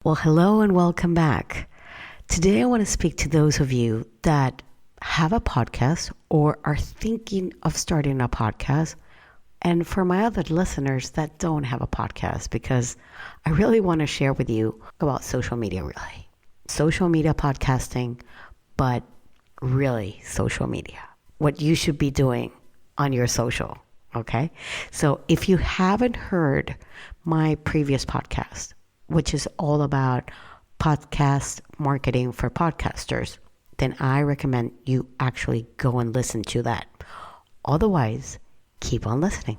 Well, hello and welcome back. Today I want to speak to those of you that have a podcast or are thinking of starting a podcast, and for my other listeners that don't have a podcast, because I really want to share with you about social media, really. Social media podcasting, but really social media. What you should be doing on your social, okay? So if you haven't heard my previous podcast, which is all about podcast marketing for podcasters, then I recommend you actually go and listen to that. Otherwise, keep on listening.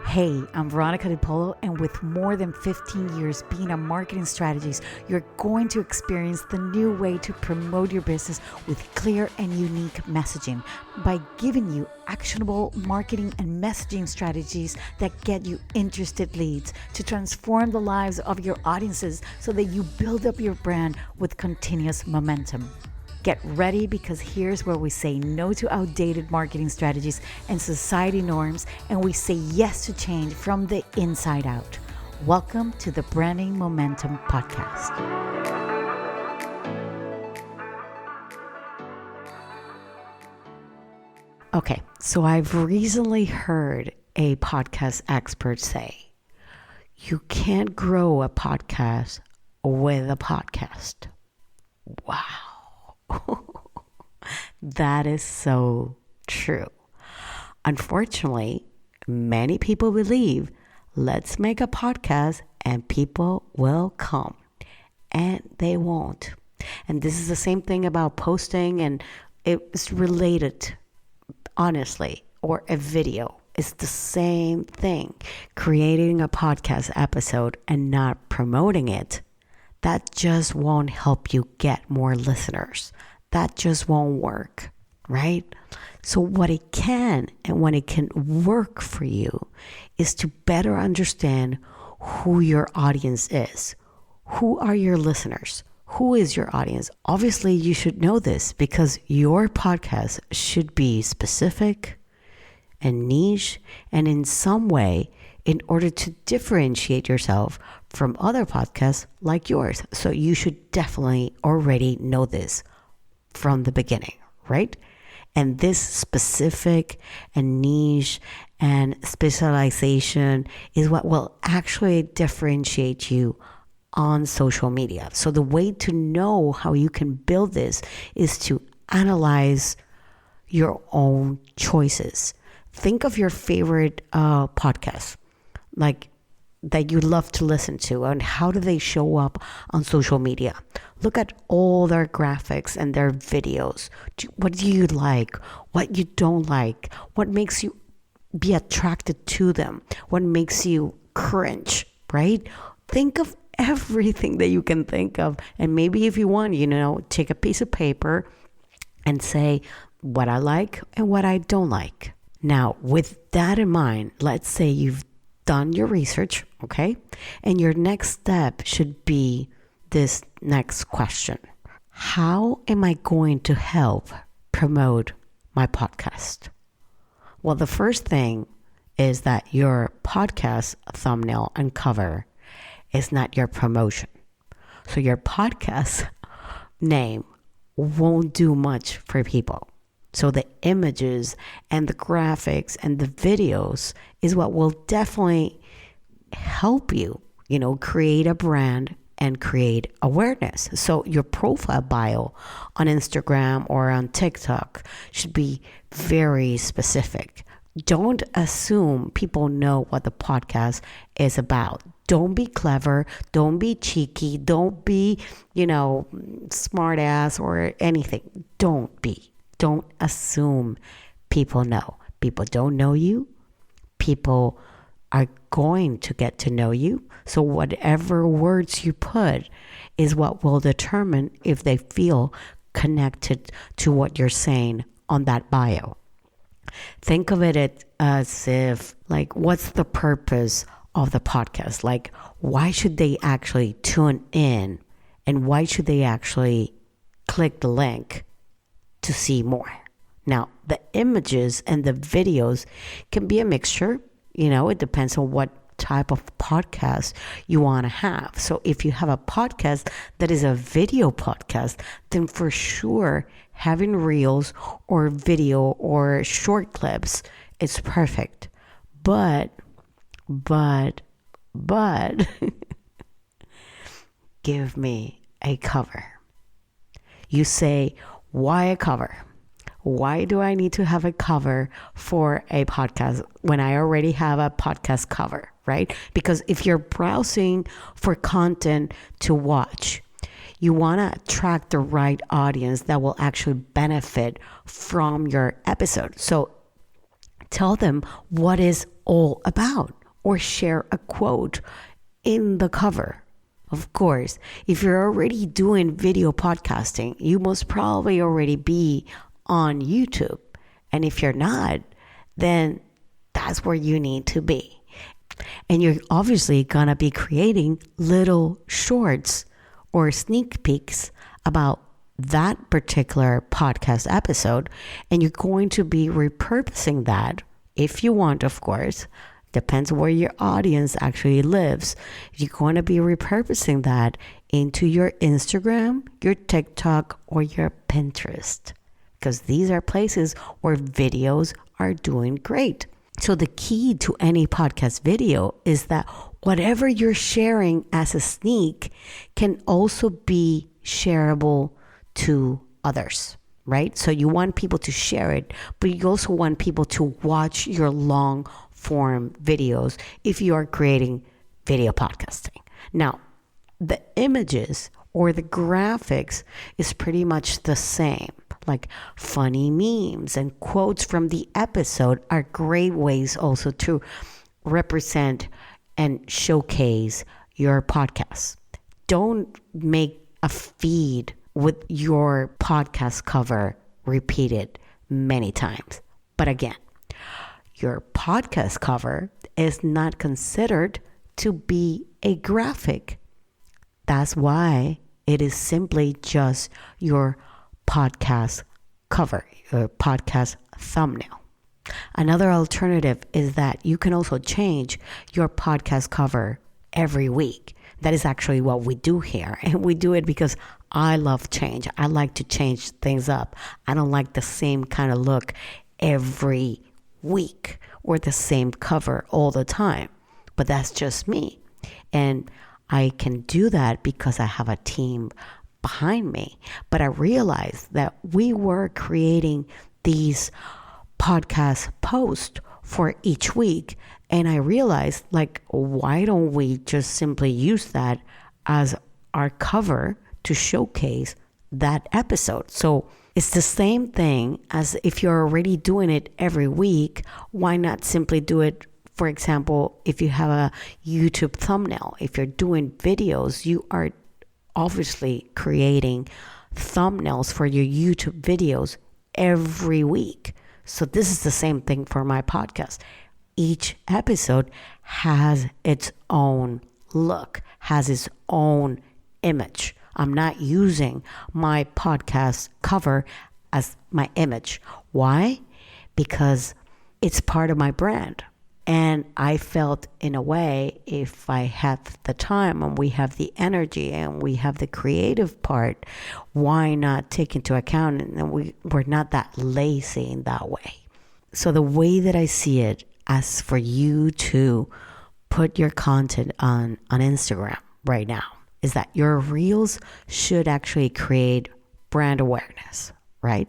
Hey, I'm Veronica Polo, and with more than 15 years being a marketing strategist, you're going to experience the new way to promote your business with clear and unique messaging by giving you actionable marketing and messaging strategies that get you interested leads to transform the lives of your audiences so that you build up your brand with continuous momentum. Get ready, because here's where we say no to outdated marketing strategies and society norms, and we say yes to change from the inside out. Welcome to the Branding Momentum Podcast. Okay, so I've recently heard a podcast expert say, you can't grow a podcast with a podcast. Wow. That is so true. Unfortunately, many people believe, let's make a podcast and people will come, and they won't. And this is the same thing about posting, and it's related, honestly, or a video. It's the same thing. Creating a podcast episode and not promoting it, that just won't help you get more listeners. That just won't work, right? So what it can, and when it can work for you, is to better understand who your audience is. Who are your listeners? Who is your audience? Obviously, you should know this, because your podcast should be specific and niche, and in some way, in order to differentiate yourself from other podcasts like yours. So you should definitely already know this from the beginning, right? And this specific and niche and specialization is what will actually differentiate you on social media. So the way to know how you can build this is to analyze your own choices. Think of your favorite podcasts, like that you love to listen to, and how do they show up on social media? Look at all their graphics and their videos. What do you like? What you don't like? What makes you be attracted to them? What makes you cringe, right? Think of everything that you can think of. And maybe if you want, take a piece of paper and say what I like and what I don't like. Now, with that in mind, let's say you've done your research, okay? And your next step should be this next question. How am I going to help promote my podcast? Well, the first thing is that your podcast thumbnail and cover is not your promotion. So your podcast name won't do much for people. So the images and the graphics and the videos is what will definitely help you, create a brand and create awareness. So your profile bio on Instagram or on TikTok should be very specific. Don't assume people know what the podcast is about. Don't be clever. Don't be cheeky. Don't be, smart ass or anything. Don't be. Don't assume people know. People don't know you. People are going to get to know you. So whatever words you put is what will determine if they feel connected to what you're saying on that bio. Think of it as if, what's the purpose of the podcast? Why should they actually tune in? And why should they actually click the link to see more? Now, the images and the videos can be a mixture. It depends on what type of podcast you want to have. So if you have a podcast that is a video podcast, then for sure having reels or video or short clips is perfect. But give me a cover. You say, why a cover? Why do I need to have a cover for a podcast when I already have a podcast cover, right? Because if you're browsing for content to watch, you want to attract the right audience that will actually benefit from your episode. So tell them what it's all about, or share a quote in the cover. Of course, if you're already doing video podcasting, you must probably already be on YouTube. And if you're not, then that's where you need to be. And you're obviously going to be creating little shorts or sneak peeks about that particular podcast episode. And you're going to be repurposing that if you want, of course. Depends where your audience actually lives. You're going to be repurposing that into your Instagram, your TikTok, or your Pinterest, because these are places where videos are doing great. So the key to any podcast video is that whatever you're sharing as a sneak can also be shareable to others, right? So you want people to share it, but you also want people to watch your long form videos if you are creating video podcasting. Now, the images or the graphics is pretty much the same. Like funny memes and quotes from the episode are great ways also to represent and showcase your podcast. Don't make a feed with your podcast cover repeated many times. But again, your podcast cover is not considered to be a graphic. That's why it is simply just your podcast cover, your podcast thumbnail. Another alternative is that you can also change your podcast cover every week. That is actually what we do here. And we do it because I love change. I like to change things up. I don't like the same kind of look every week or the same cover all the time. But that's just me. And I can do that because I have a team behind me. But I realized that we were creating these podcast posts for each week. And I realized, like, why don't we just simply use that as our cover to showcase that episode? So it's the same thing as if you're already doing it every week. Why not simply do it, for example, if you have a YouTube thumbnail? If you're doing videos, you are obviously creating thumbnails for your YouTube videos every week. So this is the same thing for my podcast. Each episode has its own look, has its own image. I'm not using my podcast cover as my image. Why? Because it's part of my brand. And I felt, in a way, if I had the time and we have the energy and we have the creative part, why not take into account, and we're not that lazy in that way. So the way that I see it, as for you to put your content on Instagram right now, is that your reels should actually create brand awareness, right?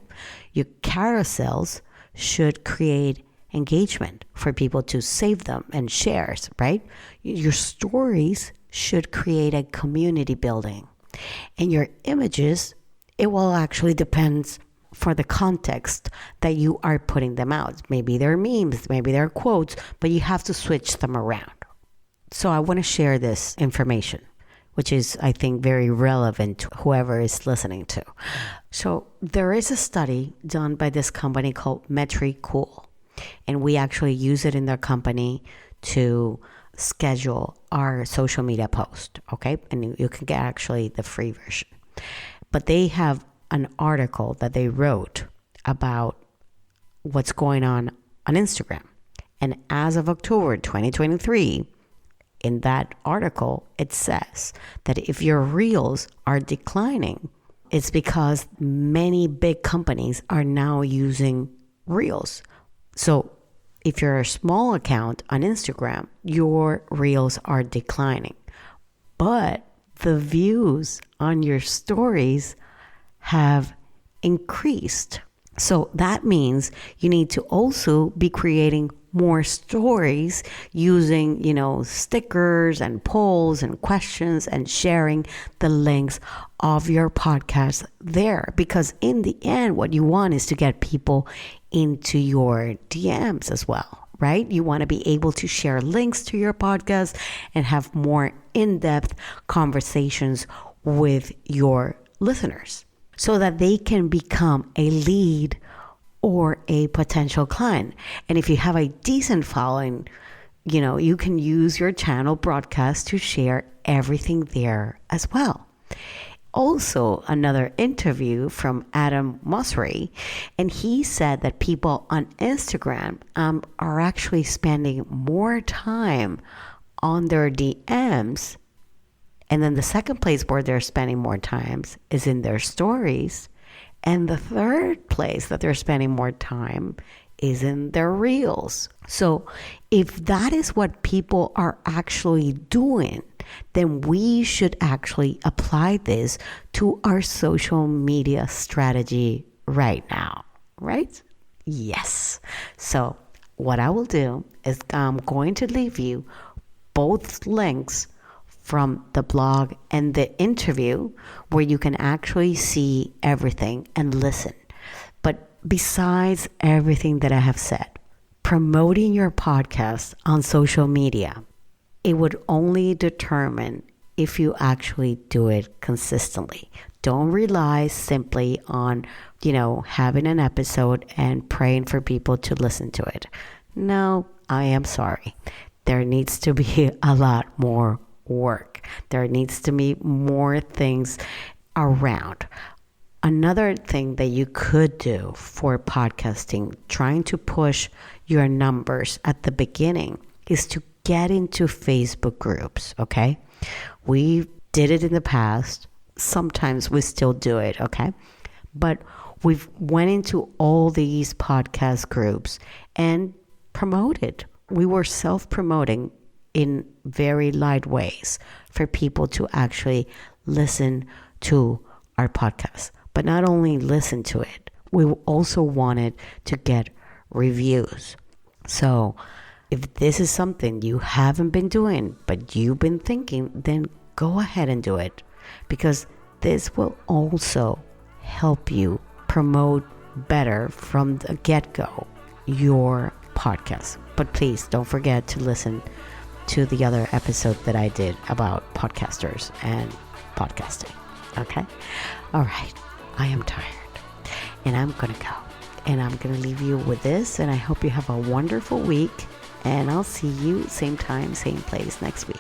Your carousels should create engagement for people to save them and shares, right? Your stories should create a community building. And your images, it will actually depend for the context that you are putting them out. Maybe they're memes, maybe they're quotes, but you have to switch them around. So I want to share this information, which is, I think, very relevant to whoever is listening to. So there is a study done by this company called Metricool, and we actually use it in their company to schedule our social media post, okay? And you can get actually the free version. But they have an article that they wrote about what's going on Instagram. And as of October 2023, in that article, it says that if your reels are declining, it's because many big companies are now using reels. So if you're a small account on Instagram, your reels are declining. But the views on your stories have increased. So that means you need to also be creating more stories using, stickers and polls and questions and sharing the links of your podcast there. Because in the end, what you want is to get people into your DMs as well, right? You want to be able to share links to your podcast and have more in-depth conversations with your listeners so that they can become a lead or a potential client. And if you have a decent following, you can use your channel broadcast to share everything there as well. Also, another interview from Adam Mosseri, and he said that people on Instagram are actually spending more time on their DMs. And then the second place where they're spending more time is in their stories. And the third place that they're spending more time is in their reels. So if that is what people are actually doing, then we should actually apply this to our social media strategy right now, right? Yes. So what I will do is I'm going to leave you both links from the blog and the interview where you can actually see everything and listen. But besides everything that I have said, promoting your podcast on social media, it would only determine if you actually do it consistently. Don't rely simply on, having an episode and praying for people to listen to it. No, I am sorry. There needs to be a lot more work. There needs to be more things around. Another thing that you could do for podcasting, trying to push your numbers at the beginning, is to get into Facebook groups, okay? We did it in the past. Sometimes we still do it, okay? But we've went into all these podcast groups and promoted. We were self-promoting in very light ways for people to actually listen to our podcast. But not only listen to it, we also wanted to get reviews. So if this is something you haven't been doing, but you've been thinking, then go ahead and do it, because this will also help you promote better from the get-go your podcast. But please don't forget to listen to the other episode that I did about podcasters and podcasting. Okay? All right. I am tired and I'm going to go, and I'm going to leave you with this, and I hope you have a wonderful week, and I'll see you same time, same place next week.